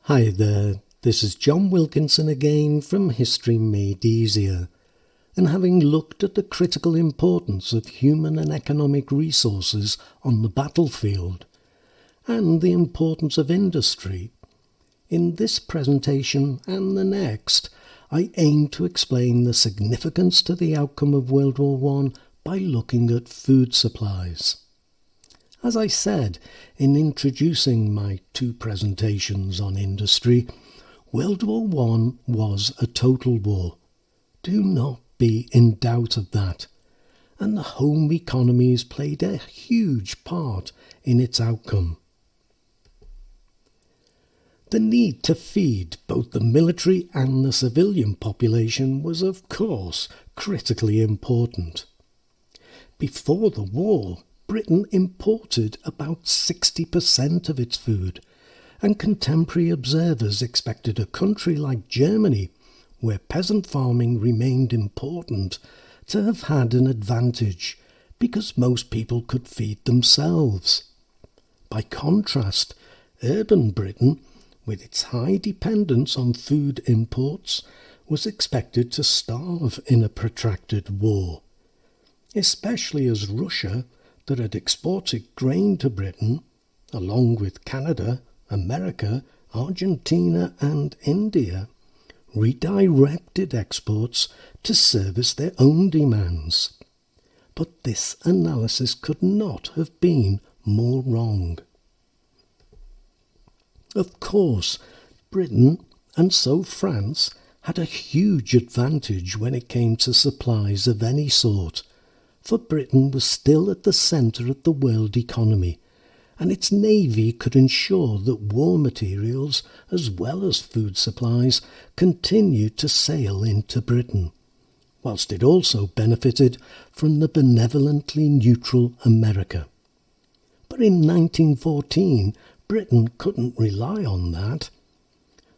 Hi there, this is John Wilkinson again from History Made Easier, and having looked at the critical importance of human and economic resources on the battlefield, and the importance of industry, in this presentation and the next, I aim to explain the significance to the outcome of World War I by looking at food supplies. As I said in introducing my two presentations on industry, World War I was a total war. Do not be in doubt of that. And the home economies played a huge part in its outcome. The need to feed both the military and the civilian population was, of course, critically important. Before the war, Britain imported about 60% of its food, and contemporary observers expected a country like Germany, where peasant farming remained important, to have had an advantage, because most people could feed themselves. By contrast, urban Britain, with its high dependence on food imports, was expected to starve in a protracted war, especially as Russia, that had exported grain to Britain, along with Canada, America, Argentina and India, redirected exports to service their own demands. But this analysis could not have been more wrong. Of course, Britain, and so France, had a huge advantage when it came to supplies of any sort, for Britain was still at the centre of the world economy, and its navy could ensure that war materials, as well as food supplies, continued to sail into Britain, whilst it also benefited from the benevolently neutral America. But in 1914, Britain couldn't rely on that.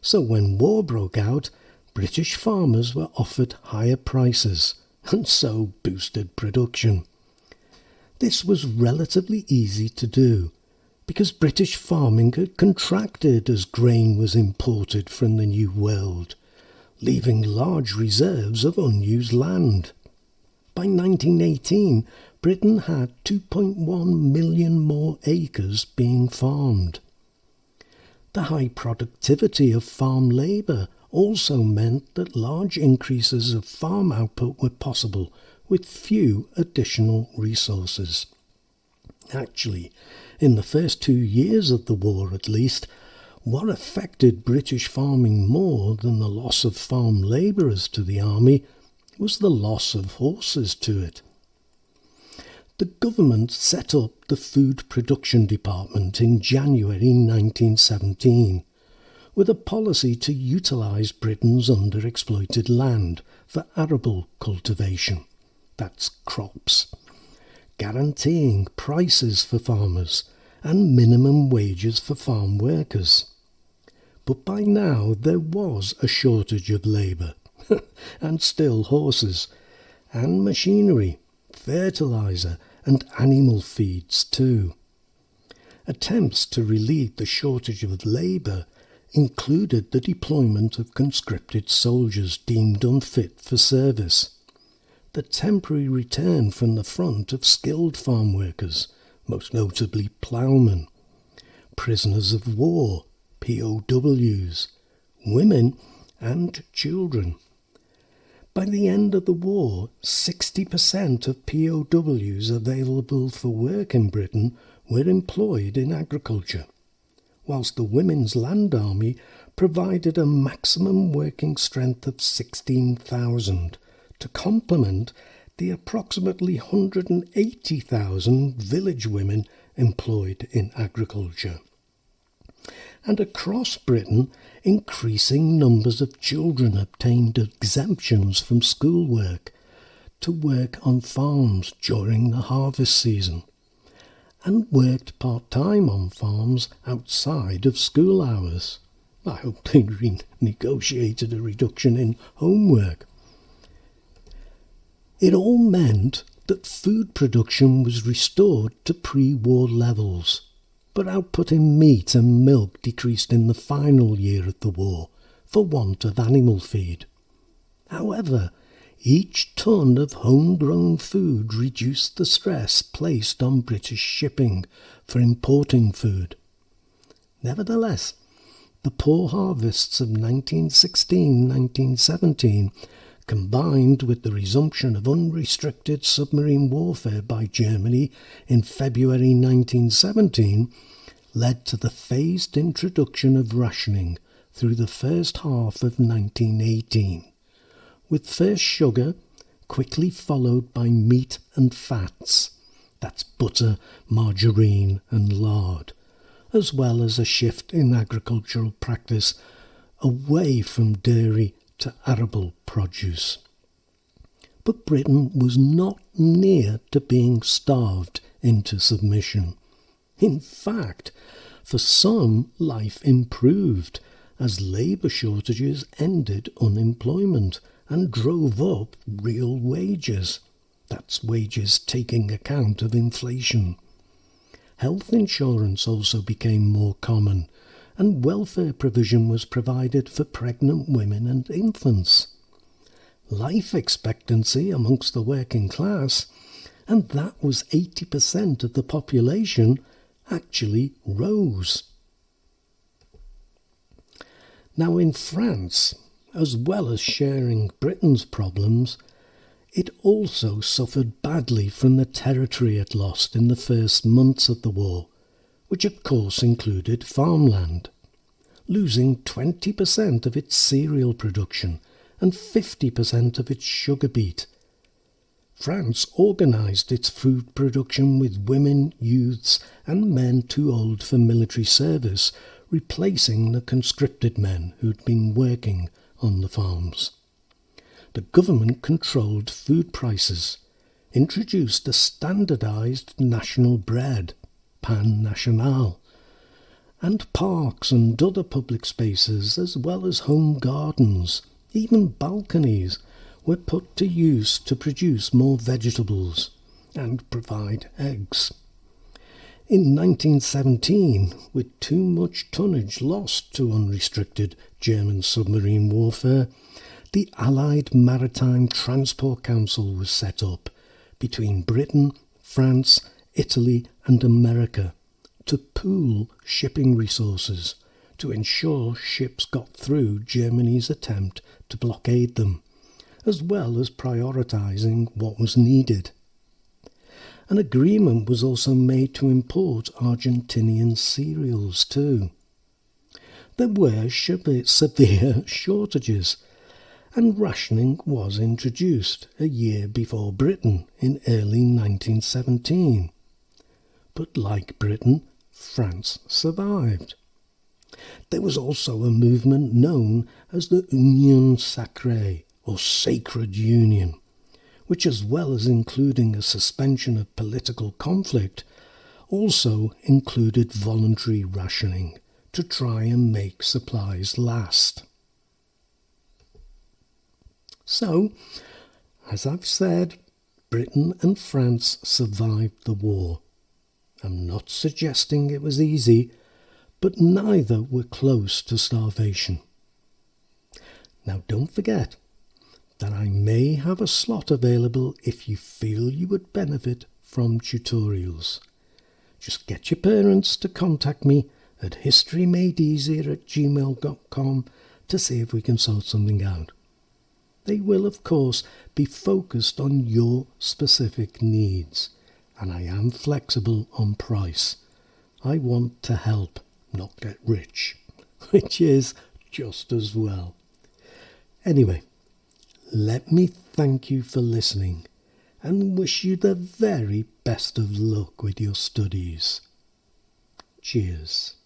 So when war broke out, British farmers were offered higher prices, and so boosted production. This was relatively easy to do, because British farming had contracted as grain was imported from the New World, leaving large reserves of unused land. By 1918, Britain had 2.1 million more acres being farmed. The high productivity of farm labour also meant that large increases of farm output were possible with few additional resources. Actually, in the first 2 years of the war at least, what affected British farming more than the loss of farm labourers to the army was the loss of horses to it. The government set up the Food Production Department in January 1917, with a policy to utilise Britain's underexploited land for arable cultivation, that's crops, guaranteeing prices for farmers and minimum wages for farm workers. But by now there was a shortage of labour, and still horses, and machinery, fertiliser and animal feeds too. Attempts to relieve the shortage of labour included the deployment of conscripted soldiers deemed unfit for service, the temporary return from the front of skilled farm workers, most notably ploughmen, prisoners of war, POWs, women and children. By the end of the war, 60% of POWs available for work in Britain were employed in agriculture, whilst the Women's Land Army provided a maximum working strength of 16,000 to complement the approximately 180,000 village women employed in agriculture. And across Britain, increasing numbers of children obtained exemptions from schoolwork to work on farms during the harvest season, and worked part-time on farms outside of school hours. I hope they renegotiated a reduction in homework. It all meant that food production was restored to pre-war levels, but output in meat and milk decreased in the final year of the war for want of animal feed. However, each ton of homegrown food reduced the stress placed on British shipping for importing food. Nevertheless, the poor harvests of 1916-1917, combined with the resumption of unrestricted submarine warfare by Germany in February 1917, led to the phased introduction of rationing through the first half of 1918, with first sugar, quickly followed by meat and fats, that's butter, margarine and lard, as well as a shift in agricultural practice away from dairy to arable produce. But Britain was not near to being starved into submission. In fact, for some, life improved as labour shortages ended unemployment and drove up real wages. That's wages taking account of inflation. Health insurance also became more common, and welfare provision was provided for pregnant women and infants. Life expectancy amongst the working class, and that was 80% of the population, actually rose. Now in France, as well as sharing Britain's problems, it also suffered badly from the territory it lost in the first months of the war, which of course included farmland, losing 20% of its cereal production and 50% of its sugar beet. France organised its food production with women, youths and men too old for military service, replacing the conscripted men who'd been working on the farms. The government controlled food prices, introduced a standardised national bread, pain national, and parks and other public spaces, as well as home gardens, even balconies, were put to use to produce more vegetables and provide eggs. In 1917, with too much tonnage lost to unrestricted German submarine warfare, the Allied Maritime Transport Council was set up between Britain, France, Italy and America to pool shipping resources to ensure ships got through Germany's attempt to blockade them, as well as prioritising what was needed. An agreement was also made to import Argentinian cereals too. There were severe shortages, and rationing was introduced a year before Britain in early 1917. But like Britain, France survived. There was also a movement known as the Union Sacrée, or Sacred Union, which, as well as including a suspension of political conflict, also included voluntary rationing to try and make supplies last. So, as I've said, Britain and France survived the war. I'm not suggesting it was easy, but neither were close to starvation. Now don't forget that I may have a slot available if you feel you would benefit from tutorials. Just get your parents to contact me at historymadeeasier@gmail.com to see if we can sort something out. They will, of course, be focused on your specific needs, and I am flexible on price. I want to help, not get rich, which is just as well. Anyway, let me thank you for listening and wish you the very best of luck with your studies. Cheers.